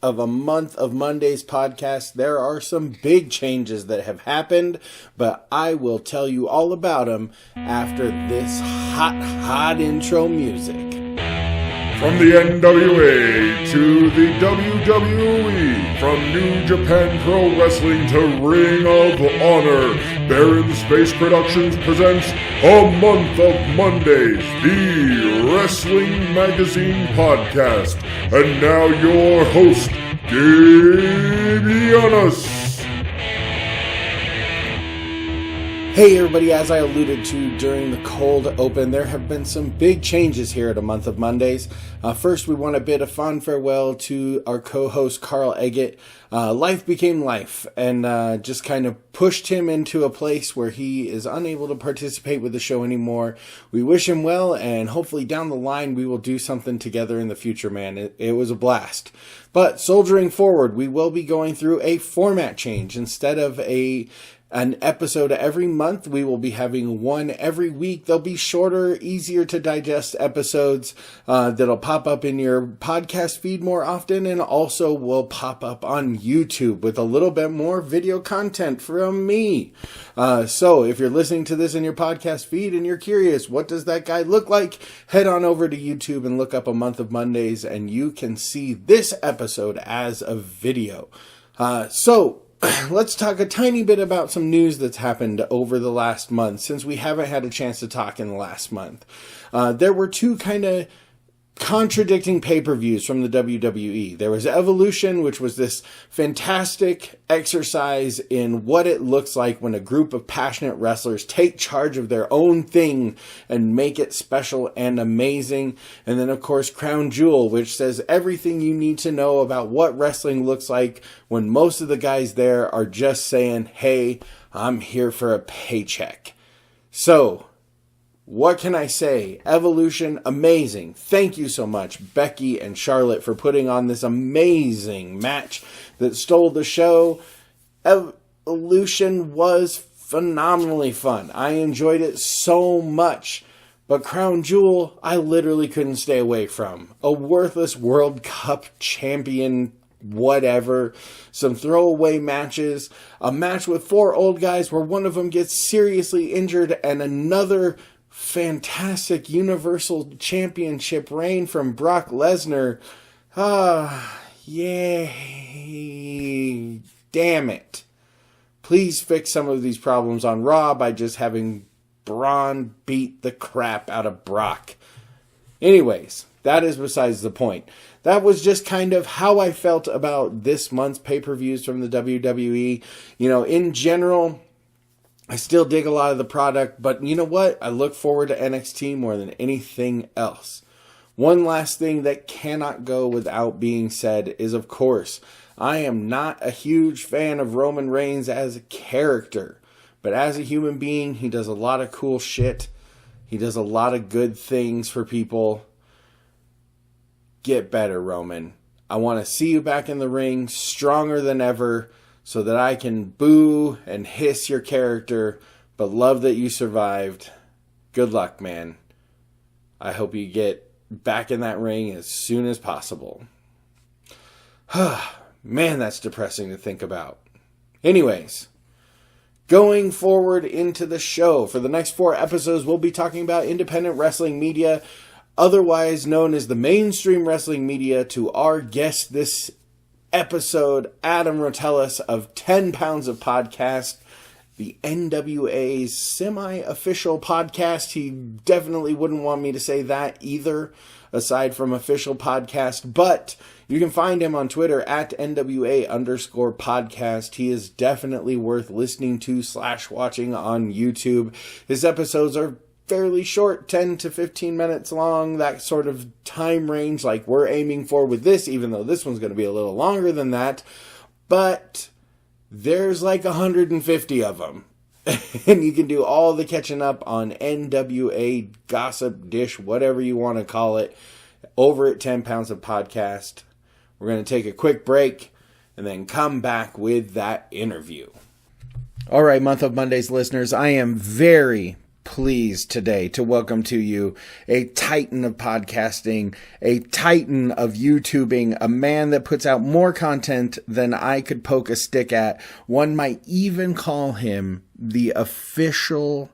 Of a Month of Mondays podcast. There are some big changes that have happened, but I will tell you all about them after this hot intro music. From the NWA to the WWE, from New Japan Pro Wrestling to Ring of Honor, Baron Space Productions presents A Month of Mondays, the Wrestling Magazine Podcast. And now your host, Gabe Yanis. Hey everybody, as I alluded to during the cold open, there have been some big changes here at A Month of Mondays. First, we want to bid a fond farewell to our co-host Carl Eggett. Life became life and just kind of pushed him into a place where he is unable to participate with the show anymore. We wish him well, and hopefully down the line we will do something together in the future, man. It was a blast. But soldiering forward, we will be going through a format change. Instead of an episode every month, we will be having one every week. They'll be shorter, easier to digest episodes that'll pop up in your podcast feed more often, and also will pop up on YouTube with a little bit more video content from me. So if you're listening to this in your podcast feed and you're curious, what does that guy look like? Head on over to YouTube and look up A Month of Mondays, and you can see this episode as a video. Let's talk a tiny bit about some news that's happened over the last month, since we haven't had a chance to talk in the last month. There were two kind of contradicting pay-per-views from the WWE. There was Evolution, which was this fantastic exercise in what it looks like when a group of passionate wrestlers take charge of their own thing and make it special and amazing. And then, of course, Crown Jewel, which says everything you need to know about what wrestling looks like when most of the guys there are just saying, hey, I'm here for a paycheck. So, what can I say? Evolution, amazing. Thank you so much, Becky and Charlotte, for putting on this amazing match that stole the show. Evolution was phenomenally fun. I enjoyed it so much. But Crown Jewel, I literally couldn't stay away from. A worthless World Cup champion, whatever. Some throwaway matches. A match with four old guys where one of them gets seriously injured, and another fantastic Universal Championship reign from Brock Lesnar. Yay. Damn it. Please fix some of these problems on Raw by just having Braun beat the crap out of Brock. Anyways, that is besides the point. That was just kind of how I felt about this month's pay-per-views from the WWE. You know, in general, I still dig a lot of the product, but you know what? I look forward to NXT more than anything else. One last thing that cannot go without being said is, of course, I am not a huge fan of Roman Reigns as a character, but as a human being, he does a lot of cool shit. He does a lot of good things for people. Get better, Roman. I want to see you back in the ring, stronger than ever, so that I can boo and hiss your character, but love that you survived. Good luck, man. I hope you get back in that ring as soon as possible. Man, that's depressing to think about. Anyways, going forward into the show, for the next 4 episodes, we'll be talking about independent wrestling media, otherwise known as the mainstream wrestling media, to our guest this episode, Adam Rotellas of 10 Pounds of Podcast, the NWA's semi-official podcast. He definitely wouldn't want me to say that either, aside from official podcast, but you can find him on Twitter at NWA_podcast. He is definitely worth listening to / watching on YouTube. His episodes are fairly short, 10 to 15 minutes long, that sort of time range like we're aiming for with this, even though this one's going to be a little longer than that. But there's like 150 of them. And you can do all the catching up on NWA Gossip Dish, whatever you want to call it, over at 10 Pounds of Podcast. We're going to take a quick break and then come back with that interview. All right, Month of Mondays listeners, I am very, pleased today to welcome to you a titan of podcasting, a titan of YouTubing, a man that puts out more content than I could poke a stick at. One might even call him the official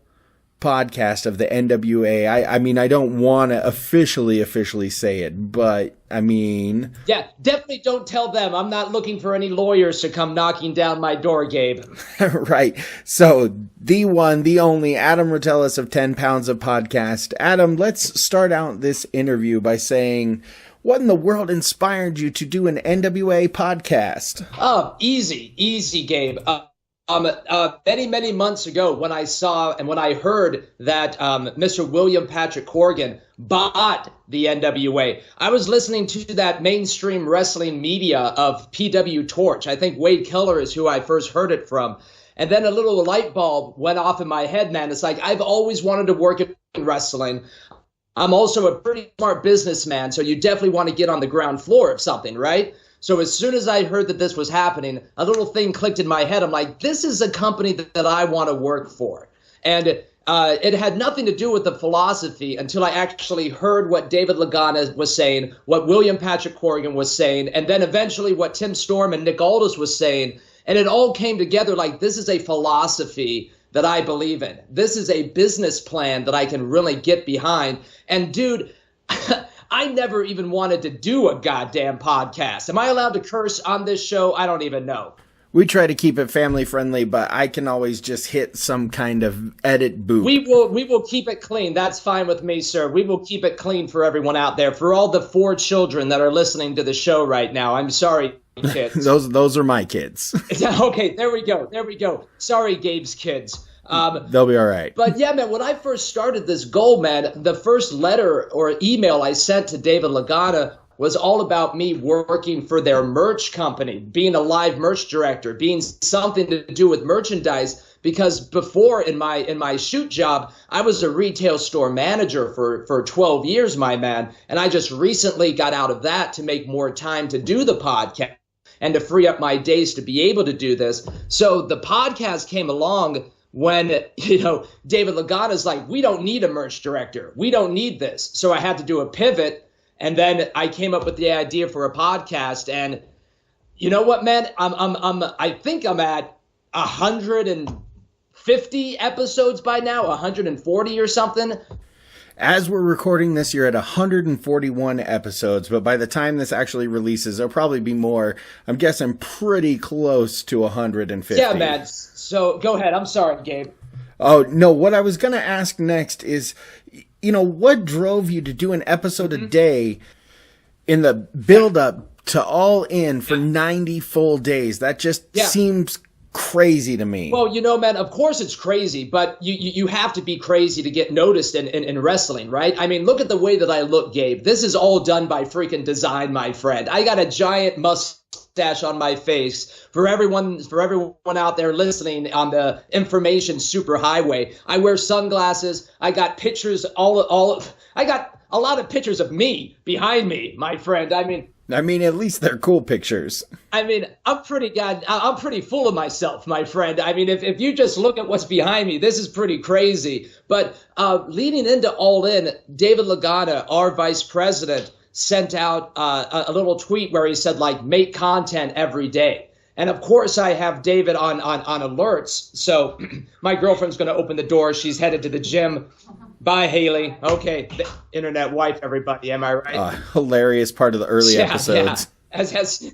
podcast of the NWA. I mean, I don't want to officially say it, but I mean... Yeah, definitely don't tell them. I'm not looking for any lawyers to come knocking down my door, Gabe. Right. So, the one, the only, Adam Rotellas of 10 Pounds of Podcast. Adam, let's start out this interview by saying, what in the world inspired you to do an NWA podcast? Oh, easy, Gabe. Many months ago, when I saw and when I heard that Mr. William Patrick Corgan bought the NWA, I was listening to that mainstream wrestling media of PW Torch. I think Wade Keller is who I first heard it from. And then a little light bulb went off in my head, man. It's like, I've always wanted to work in wrestling. I'm also a pretty smart businessman, so you definitely want to get on the ground floor of something, right? So as soon as I heard that this was happening, a little thing clicked in my head. I'm like, this is a company that I want to work for. And it had nothing to do with the philosophy until I actually heard what David Lagana was saying, what William Patrick Corgan was saying, and then eventually what Tim Storm and Nick Aldis was saying. And it all came together like, this is a philosophy that I believe in. This is a business plan that I can really get behind. And dude, I never even wanted to do a goddamn podcast. Am I allowed to curse on this show? I don't even know. We try to keep it family friendly, but I can always just hit some kind of edit boop. We will keep it clean. That's fine with me, sir. We will keep it clean for everyone out there. For all the 4 children that are listening to the show right now, I'm sorry, kids. those are my kids. Okay, there we go. Sorry, Gabe's kids. They'll be all right. But yeah, man, when I first started this goal, man, the first letter or email I sent to David Lagana was all about me working for their merch company, being a live merch director, being something to do with merchandise. Because before in my shoot job, I was a retail store manager for 12 years, my man. And I just recently got out of that to make more time to do the podcast and to free up my days to be able to do this. So the podcast came along when, David Lagana's like, we don't need a merch director. We don't need this. So I had to do a pivot. And then I came up with the idea for a podcast. And you know what, man? I think I'm at 150 episodes by now, 140 or something. As we're recording this, you're at 141 episodes, but by the time this actually releases, there'll probably be more. I'm guessing pretty close to 150. Yeah, man. So go ahead. I'm sorry, Gabe. Oh, no. What I was going to ask next is, what drove you to do an episode a day in the build-up to All In for 90 full days? That just seems crazy to me. Well, man, of course it's crazy, but you have to be crazy to get noticed in wrestling, right? I mean, look at the way that I look, Gabe. This is all done by freaking design, my friend. I got a giant mustache on my face. For everyone out there listening on the information superhighway, I wear sunglasses. I got pictures I got a lot of pictures of me behind me, my friend. I mean, at least they're cool pictures. I mean, I'm pretty full of myself, my friend. I mean, if you just look at what's behind me, this is pretty crazy. But leading into All In, David Lagana, our vice president, sent out a little tweet where he said, like, make content every day. And of course, I have David on alerts. So my girlfriend's going to open the door. She's headed to the gym. Bye, Haley. Okay, the internet wife, everybody. Am I right? Hilarious part of the early episodes. Yeah. As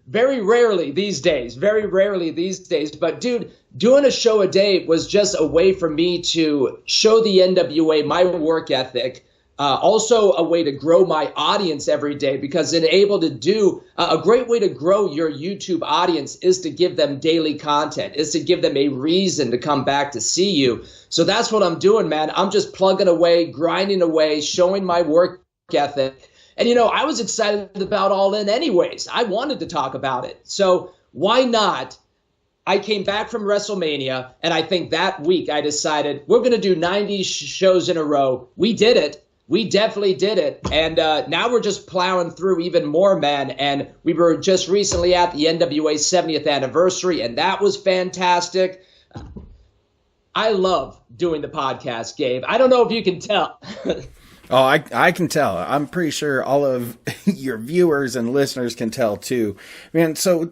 very rarely these days. But dude, doing a show a day was just a way for me to show the NWA my work ethic. Also a way to grow my audience every day, because in able to do a great way to grow your YouTube audience is to give them daily content, is to give them a reason to come back to see you. So that's what I'm doing, man. I'm just plugging away, grinding away, showing my work ethic. And, I was excited about All In anyways. I wanted to talk about it. So why not? I came back from WrestleMania, and I think that week I decided we're going to do 90 shows in a row. We did it. We definitely did it. And now we're just plowing through even more, man. And we were just recently at the NWA 70th anniversary, and that was fantastic. I love doing the podcast, Gabe. I don't know if you can tell. Oh, I can tell. I'm pretty sure all of your viewers and listeners can tell too. Man, so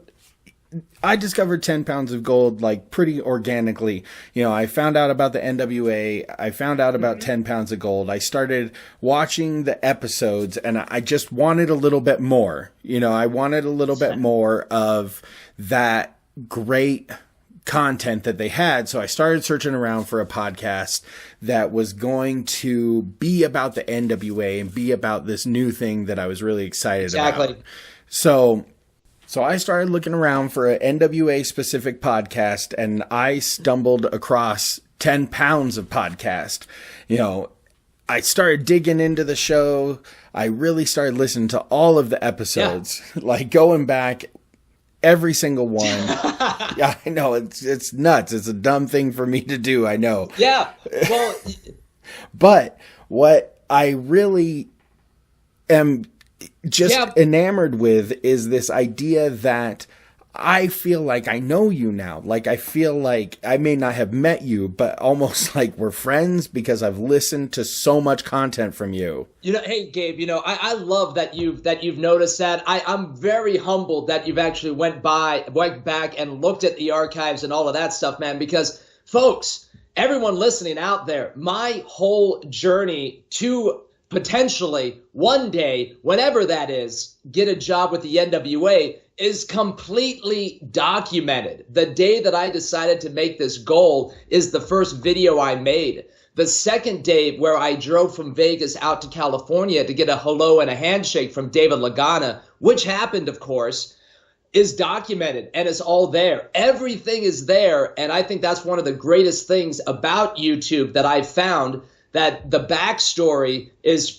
I discovered 10 pounds of gold like pretty organically. You know, I found out about the NWA. I found out about 10 pounds of gold. I started watching the episodes and I just wanted a little bit more. You know, I wanted a little bit more of that great content that they had. So I started searching around for a podcast that was going to be about the NWA and be about this new thing that I was really excited about. So I started looking around for an NWA specific podcast and I stumbled across 10 pounds of podcast. You know, I started digging into the show. I really started listening to all of the episodes, like going back every single one. Yeah, I know it's nuts. It's a dumb thing for me to do. I know. Yeah. Well, but what I really am just enamored with is this idea that I feel like I know you now. Like, I feel like I may not have met you, but almost like we're friends because I've listened to so much content from you. You know, hey, Gabe, you know, I love that you've noticed that. I'm very humbled that you've actually went back and looked at the archives and all of that stuff, man, because folks, everyone listening out there, my whole journey to potentially one day, whenever that is, get a job with the NWA is completely documented. The day that I decided to make this goal is the first video I made. The second day where I drove from Vegas out to California to get a hello and a handshake from David Lagana, which happened, of course, is documented and it's all there. Everything is there. And I think that's one of the greatest things about YouTube that I've found, that the backstory is,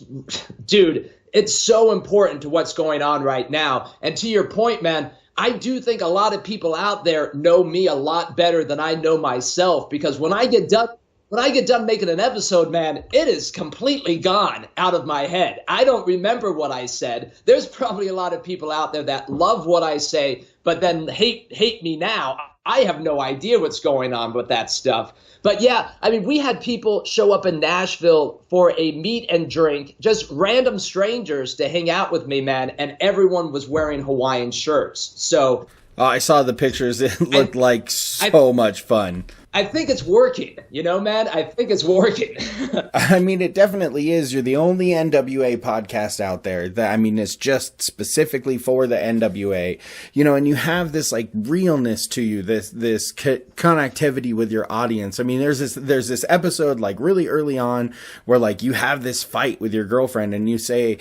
dude, it's so important to what's going on right now. And to your point, man, I do think a lot of people out there know me a lot better than I know myself, because when I get done making an episode, man, it is completely gone out of my head. I don't remember what I said. There's probably a lot of people out there that love what I say, but then hate me now. I have no idea what's going on with that stuff. But yeah, I mean, we had people show up in Nashville for a meet and drink, just random strangers to hang out with me, man, and everyone was wearing Hawaiian shirts. So I saw the pictures. It looked like so much fun. I think it's working, you know, man. I think it's working. I mean, it definitely is. You're the only NWA podcast out there that, I mean, it's just specifically for the NWA, you know, and you have this like realness to you, this connectivity with your audience. I mean, there's this episode like really early on where like you have this fight with your girlfriend and you say,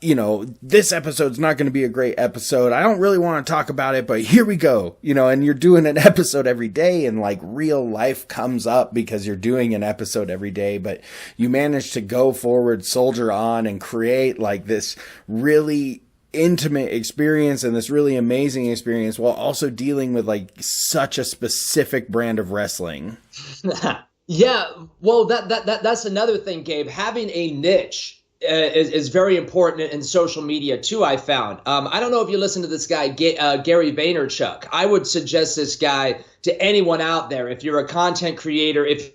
you know, this episode's not going to be a great episode. I don't really want to talk about it, but here we go, you know, and you're doing an episode every day and like real life comes up because you're doing an episode every day, but you manage to go forward, soldier on, and create like this really intimate experience and this really amazing experience while also dealing with like such a specific brand of wrestling. Yeah, well, that's another thing, Gabe. Having a niche is very important in social media too, I found. I don't know if you listen to this guy, Gary Vaynerchuk. I would suggest this guy to anyone out there. If you're a content creator, if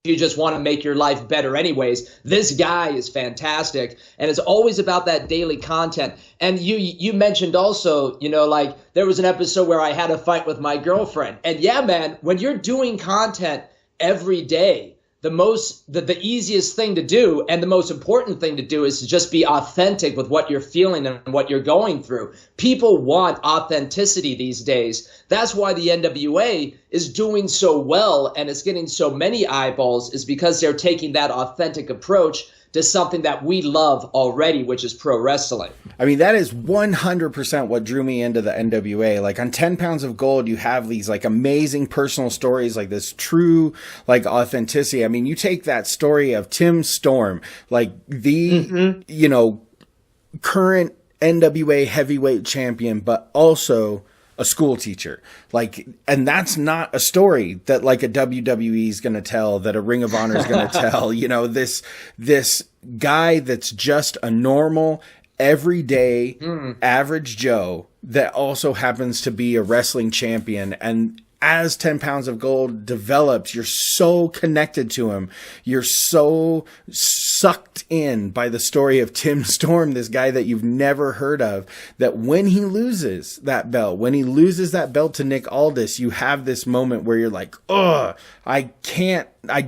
you just want to make your life better anyways, this guy is fantastic. And it's always about that daily content. And you mentioned also, you know, like there was an episode where I had a fight with my girlfriend. And yeah, man, when you're doing content every day, the easiest thing to do and the most important thing to do is to just be authentic with what you're feeling and what you're going through. People want authenticity these days. That's why the NWA is doing so well and it's getting so many eyeballs, is because they're taking that authentic approach to something that we love already, which is pro wrestling. I mean, that is 100% what drew me into the NWA. Like on 10 Pounds of Gold, you have these like amazing personal stories, like this true like authenticity. I mean, you take that story of Tim Storm, like the, you know, current NWA heavyweight champion, but also a school teacher. Like, and that's not a story that like a WWE is going to tell, that a Ring of Honor is going to tell, you know, this guy that's just a normal, everyday, average Joe that also happens to be a wrestling champion. And as 10 Pounds of Gold develops, you're so connected to him. You're so sucked in by the story of Tim Storm, this guy that you've never heard of, that when he loses that belt to Nick Aldis, you have this moment where you're like, ugh, I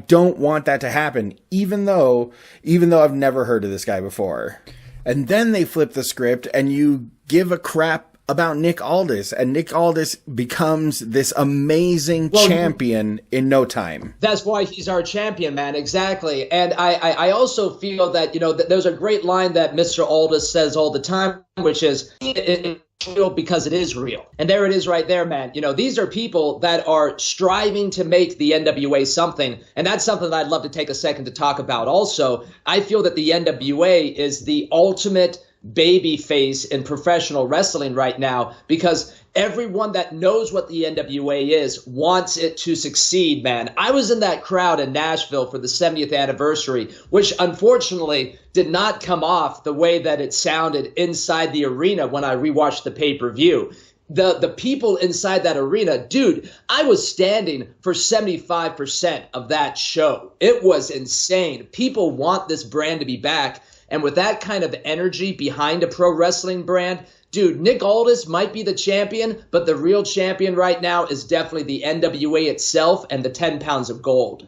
don't want that to happen, even though I've never heard of this guy before. And then they flip the script and you give a crap about Nick Aldis, and Nick Aldis becomes this amazing champion in no time. That's why he's our champion, man. Exactly. And I also feel that, there's a great line that Mr. Aldis says all the time, which is, it's real because it is real. And there it is right there, man. These are people that are striving to make the NWA something. And that's something that I'd love to take a second to talk about. Also, I feel that the NWA is the ultimate baby face in professional wrestling right now, because everyone that knows what the NWA is wants it to succeed, man. I was in that crowd in Nashville for the 70th anniversary, which unfortunately did not come off the way that it sounded inside the arena when I rewatched the pay-per-view. The people inside that arena, dude, I was standing for 75% of that show. It was insane. People want this brand to be back. And with that kind of energy behind a pro wrestling brand, dude, Nick Aldis might be the champion, but the real champion right now is definitely the NWA itself and the 10 Pounds of Gold.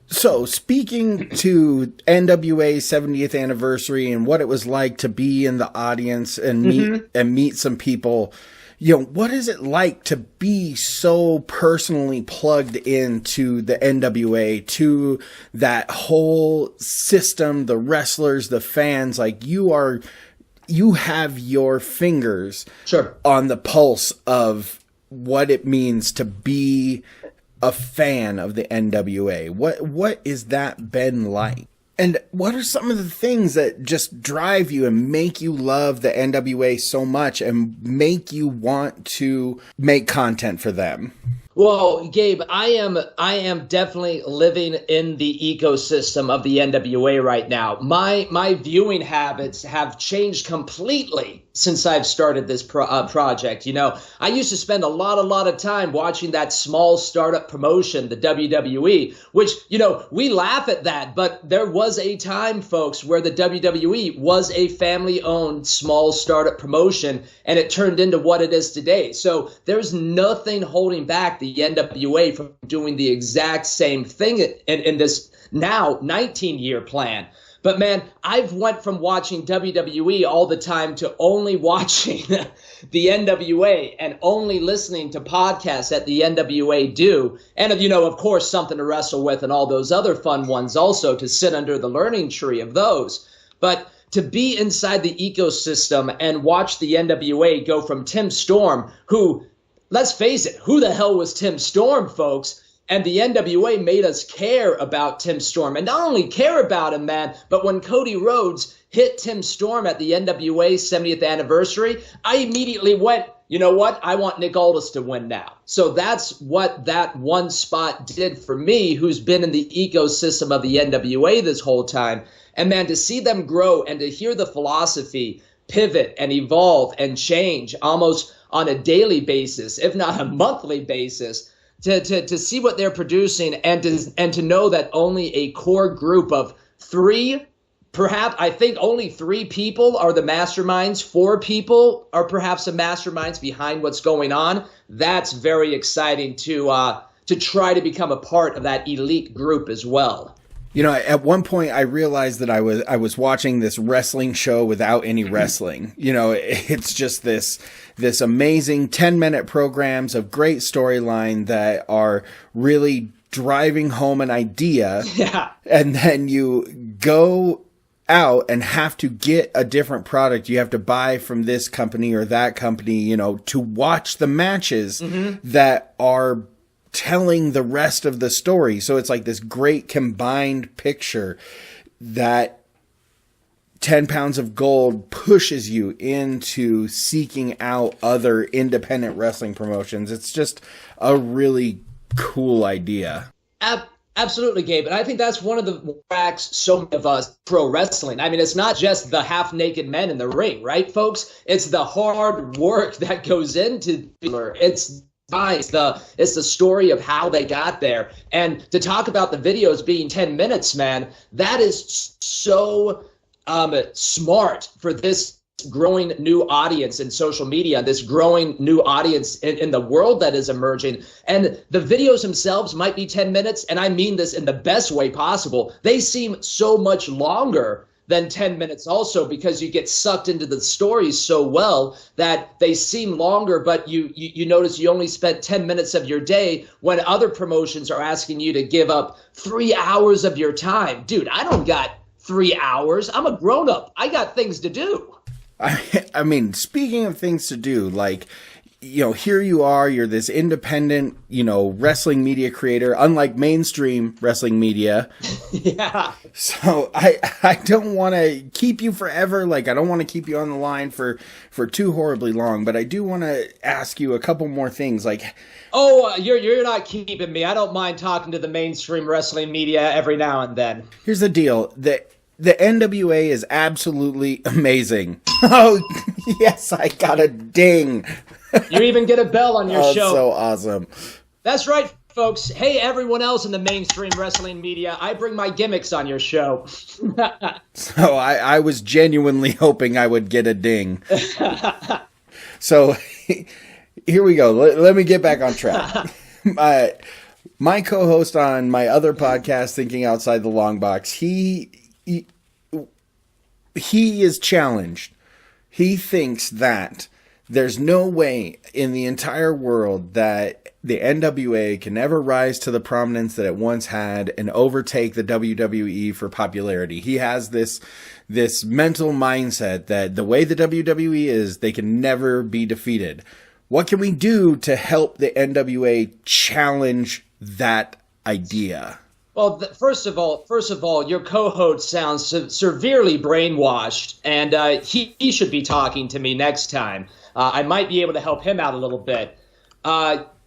So, speaking to NWA's 70th anniversary and what it was like to be in the audience and meet some people, what is it like to be so personally plugged into the NWA, to that whole system, the wrestlers, the fans? Like, you have your fingers on the pulse of what it means to be a fan of the NWA. What is that been like? And what are some of the things that just drive you and make you love the NWA so much and make you want to make content for them? Well, Gabe, I am definitely living in the ecosystem of the NWA right now. My viewing habits have changed completely since I've started this project. I used to spend a lot of time watching that small startup promotion, the WWE, which, we laugh at that, but there was a time, folks, where the WWE was a family-owned small startup promotion, and it turned into what it is today. So there's nothing holding back the NWA from doing the exact same thing in this now 19-year plan. But man, I've went from watching WWE all the time to only watching the NWA and only listening to podcasts that the NWA do. And, of course, something to wrestle with and all those other fun ones also, to sit under the learning tree of those. But to be inside the ecosystem and watch the NWA go from Tim Storm, who, let's face it, who the hell was Tim Storm, folks? And the NWA made us care about Tim Storm. And not only care about him, man, but when Cody Rhodes hit Tim Storm at the NWA 70th anniversary, I immediately went, you know what? I want Nick Aldis to win now. So that's what that one spot did for me, who's been in the ecosystem of the NWA this whole time. And man, to see them grow and to hear the philosophy pivot and evolve and change almost on a daily basis, if not a monthly basis, to see what they're producing and to know that only a core group of three, perhaps, I think only 3 people are the masterminds, 4 people are perhaps the masterminds behind what's going on. That's very exciting to try to become a part of that elite group as well. At one point I realized that I was watching this wrestling show without any wrestling. It's just this amazing 10-minute programs of great storyline that are really driving home an idea. Yeah. And then you go out and have to get a different product. You have to buy from this company or that company, to watch the matches that are telling the rest of the story. So it's like this great combined picture that 10 Pounds of Gold pushes you into seeking out other independent wrestling promotions. It's just a really cool idea. Absolutely, Gabe. And I think that's one of the cracks so many of us pro wrestling. I mean, it's not just the half-naked men in the ring, right, folks? It's the hard work that goes into it. It's It's the story of how they got there. And to talk about the videos being 10 minutes, man, that is so smart for this growing new audience in social media, this growing new audience in the world that is emerging. And the videos themselves might be 10 minutes, and I mean this in the best way possible. They seem so much longer than 10 minutes also, because you get sucked into the stories so well that they seem longer, but you notice you only spent 10 minutes of your day when other promotions are asking you to give up 3 hours of your time. Dude, I don't got 3 hours. I'm a grown-up. I got things to do. I mean, speaking of things to do, like, here you are, you're this independent, wrestling media creator, unlike mainstream wrestling media. Yeah. So I don't want to keep you forever. Like, I don't want to keep you on the line for too horribly long, but I do want to ask you a couple more things. Like, you're not keeping me. I don't mind talking to the mainstream wrestling media every now and then. Here's the deal. The NWA is absolutely amazing. Oh, yes, I got a ding. You even get a bell on your show. So awesome. That's right, folks. Hey, everyone else in the mainstream wrestling media, I bring my gimmicks on your show. So I was genuinely hoping I would get a ding. So here we go. Let me get back on track. My co-host on my other podcast, Thinking Outside the Long Box, he is challenged. He thinks that there's no way in the entire world that the NWA can ever rise to the prominence that it once had and overtake the WWE for popularity. He has this mental mindset that the way the WWE is, they can never be defeated. What can we do to help the NWA challenge that idea? Well, first of all, your co-host sounds severely brainwashed, and he should be talking to me next time. I might be able to help him out a little bit.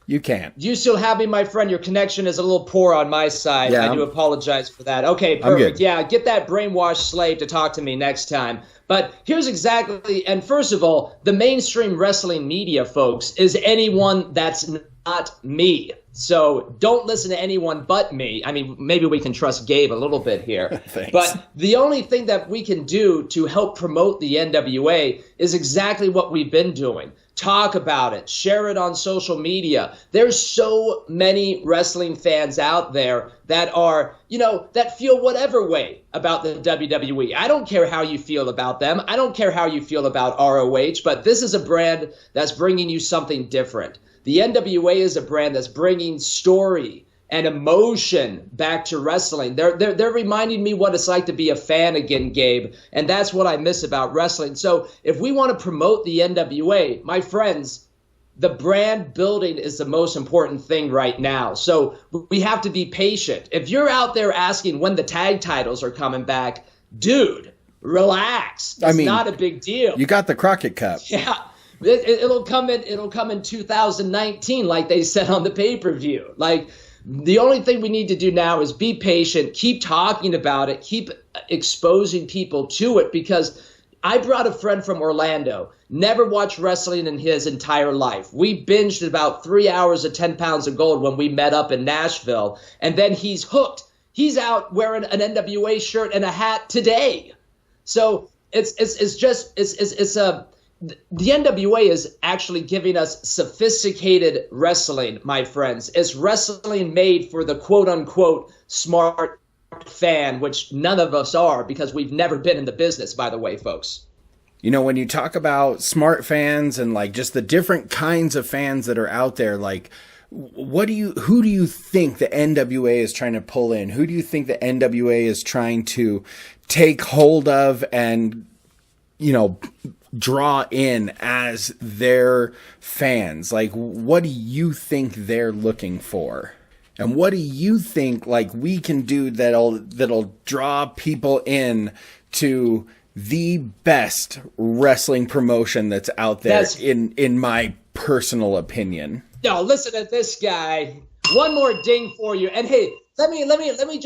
You can't. Do you still have me, my friend? Your connection is a little poor on my side. Yeah, I do apologize for that. Okay, perfect. Yeah, get that brainwashed slave to talk to me next time. But here's exactly, and first of all, the mainstream wrestling media, folks, is anyone that's not me. So don't listen to anyone but me. I mean, maybe we can trust Gabe a little bit here. But the only thing that we can do to help promote the NWA is exactly what we've been doing. Talk about it. Share it on social media. There's so many wrestling fans out there that are, that feel whatever way about the WWE. I don't care how you feel about them. I don't care how you feel about ROH, but this is a brand that's bringing you something different. The NWA is a brand that's bringing story and emotion back to wrestling. They're reminding me what it's like to be a fan again, Gabe, and that's what I miss about wrestling. So if we want to promote the NWA, my friends, the brand building is the most important thing right now. So we have to be patient. If you're out there asking when the tag titles are coming back, dude, relax. It's not a big deal. You got the Crockett Cup. Yeah. It'll come in 2019, like they said on the pay-per-view. Like, the only thing we need to do now is be patient, keep talking about it, keep exposing people to it, because I brought a friend from Orlando, never watched wrestling in his entire life. We binged about 3 hours of 10 Pounds of Gold when we met up in Nashville, and then he's hooked. He's out wearing an NWA shirt and a hat today. So the NWA is actually giving us sophisticated wrestling, my friends. It's wrestling made for the quote-unquote smart fan, which none of us are because we've never been in the business, by the way, folks. When you talk about smart fans and like just the different kinds of fans that are out there, like who do you think the NWA is trying to pull in? Who do you think the NWA is trying to take hold of and, draw in as their fans? Like, what do you think they're looking for? And what do you think like we can do that'll draw people in to the best wrestling promotion that's out there in my personal opinion? Yo, listen to this guy. One more ding for you. And hey, let me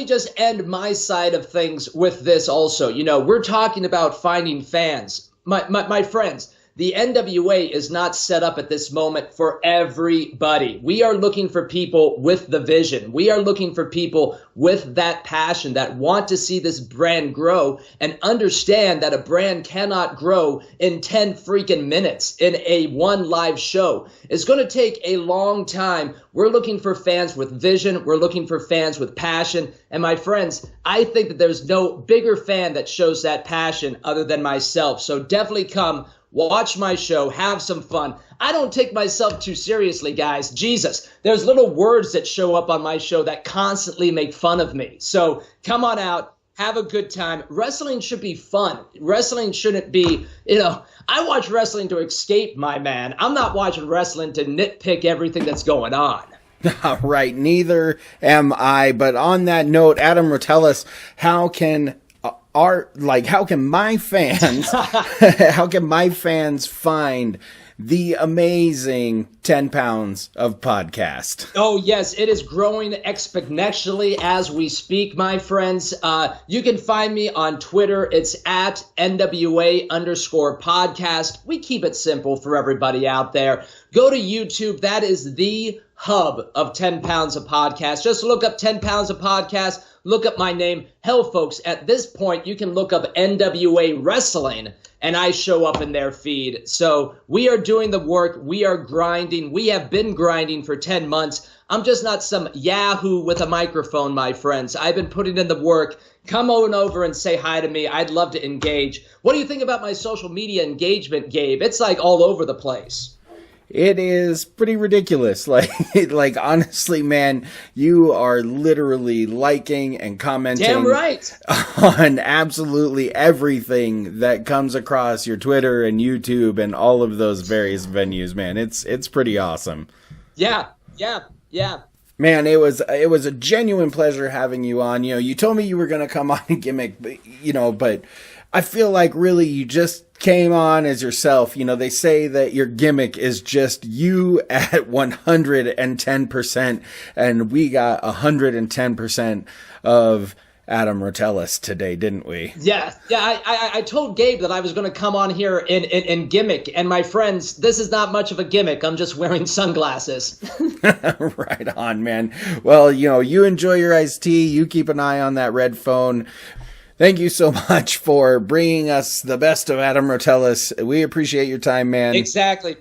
just end my side of things with this also. We're talking about finding fans. My friends, the NWA is not set up at this moment for everybody. We are looking for people with the vision. We are looking for people with that passion that want to see this brand grow and understand that a brand cannot grow in 10 freaking minutes in a one live show. It's going to take a long time. We're looking for fans with vision. We're looking for fans with passion. And my friends, I think that there's no bigger fan that shows that passion other than myself. So definitely come, watch my show, have some fun. I don't take myself too seriously, guys. Jesus, there's little words that show up on my show that constantly make fun of me. So come on out. Have a good time. Wrestling should be fun. Wrestling shouldn't be, I watch wrestling to escape, my man. I'm not watching wrestling to nitpick everything that's going on. Right, neither am I. But on that note, Adam Rotellas, how can my fans, how can my fans find the amazing 10 pounds of podcast? Oh, yes, it is growing exponentially as we speak, my friends. You can find me on Twitter. It's at NWA_podcast. We keep it simple for everybody out there. Go to YouTube. That is the hub of 10 pounds of podcast. Just look up 10 pounds of podcast. Look up my name. Hell, folks, at this point, you can look up NWA Wrestling, and I show up in their feed. So we are doing the work. We are grinding. We have been grinding for 10 months. I'm just not some yahoo with a microphone, my friends. I've been putting in the work. Come on over and say hi to me. I'd love to engage. What do you think about my social media engagement, Gabe? It's like all over the place. It is pretty ridiculous. Like honestly, man, you are literally liking and commenting. Damn right. On absolutely everything that comes across your Twitter and YouTube and all of those various venues, man. It's pretty awesome. Yeah. Man, it was a genuine pleasure having you on. You told me you were going to come on and gimmick, but I feel like really you just came on as yourself. They say that your gimmick is just you at 110%, and we got 110% of Adam Rotellas today, didn't we? Yeah. I told Gabe that I was going to come on here in gimmick, and my friends, this is not much of a gimmick. I'm just wearing sunglasses. Right on, man. Well, you enjoy your iced tea. You keep an eye on that red phone. Thank you so much for bringing us the best of Adam Rotellas. We appreciate your time, man. Exactly,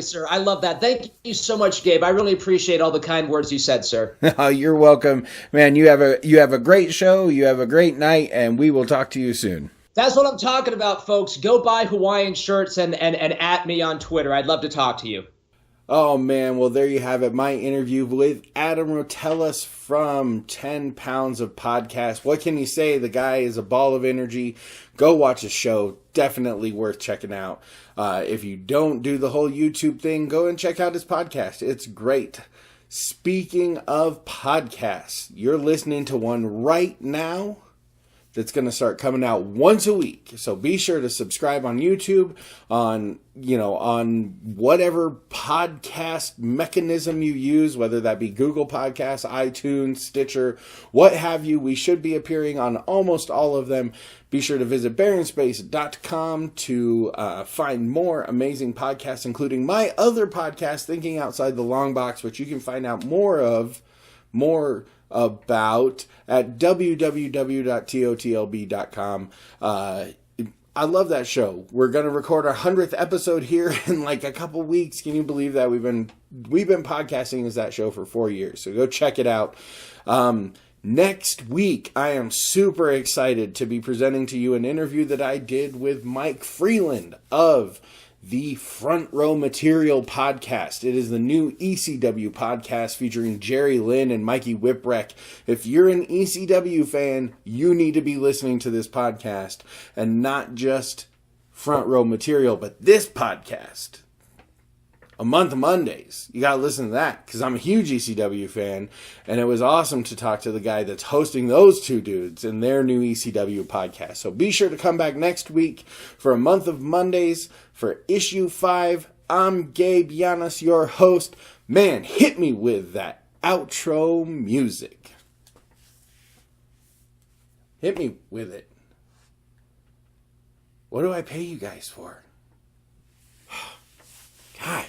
sir. I love that. Thank you so much, Gabe. I really appreciate all the kind words you said, sir. Oh, you're welcome, man. You have a great show. You have a great night, and we will talk to you soon. That's what I'm talking about, folks. Go buy Hawaiian shirts and at me on Twitter. I'd love to talk to you. Oh, man. Well, there you have it. My interview with Adam Rotellas from 10 Pounds of Podcast. What can you say? The guy is a ball of energy. Go watch his show. Definitely worth checking out. If you don't do the whole YouTube thing, go and check out his podcast. It's great. Speaking of podcasts, you're listening to one right now that's going to start coming out once a week. So be sure to subscribe on YouTube, on whatever podcast mechanism you use, whether that be Google Podcasts, iTunes, Stitcher, what have you. We should be appearing on almost all of them. Be sure to visit baronspace.com to find more amazing podcasts, including my other podcast, Thinking Outside the Long Box, which you can find out more about at www.totlb.com. I love that show. We're going to record our 100th episode here in like a couple weeks. Can you believe that? We've been podcasting as that show for 4 years. So go check it out. Next week, I am super excited to be presenting to you an interview that I did with Mike Freeland of the Front Row Material podcast. It is the new ECW podcast featuring Jerry Lynn and Mikey Whipwreck. If you're an ECW fan, you need to be listening to this podcast, and not just Front Row Material, but this podcast. A month of Mondays. You gotta listen to that, because I'm a huge ECW fan, and it was awesome to talk to the guy that's hosting those two dudes in their new ECW podcast. So be sure to come back next week for a month of Mondays for issue 5. I'm Gabe Yanis, your host. Man, hit me with that outro music. Hit me with it. What do I pay you guys for? God.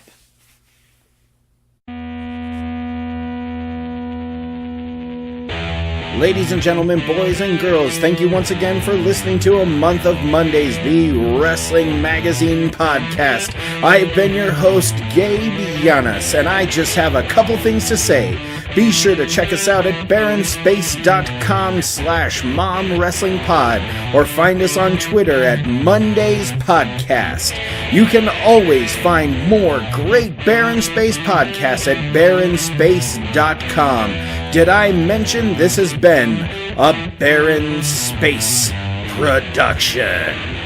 Ladies and gentlemen, boys and girls, thank you once again for listening to A Month of Mondays, the Wrestling Magazine podcast. I've been your host, Gabe Yanis, and I just have a couple things to say. Be sure to check us out at baronspace.com/momwrestlingpod or find us on Twitter at Mondays Podcast. You can always find more great Baron Space podcasts at baronspace.com. Did I mention this has been a Baron Space production?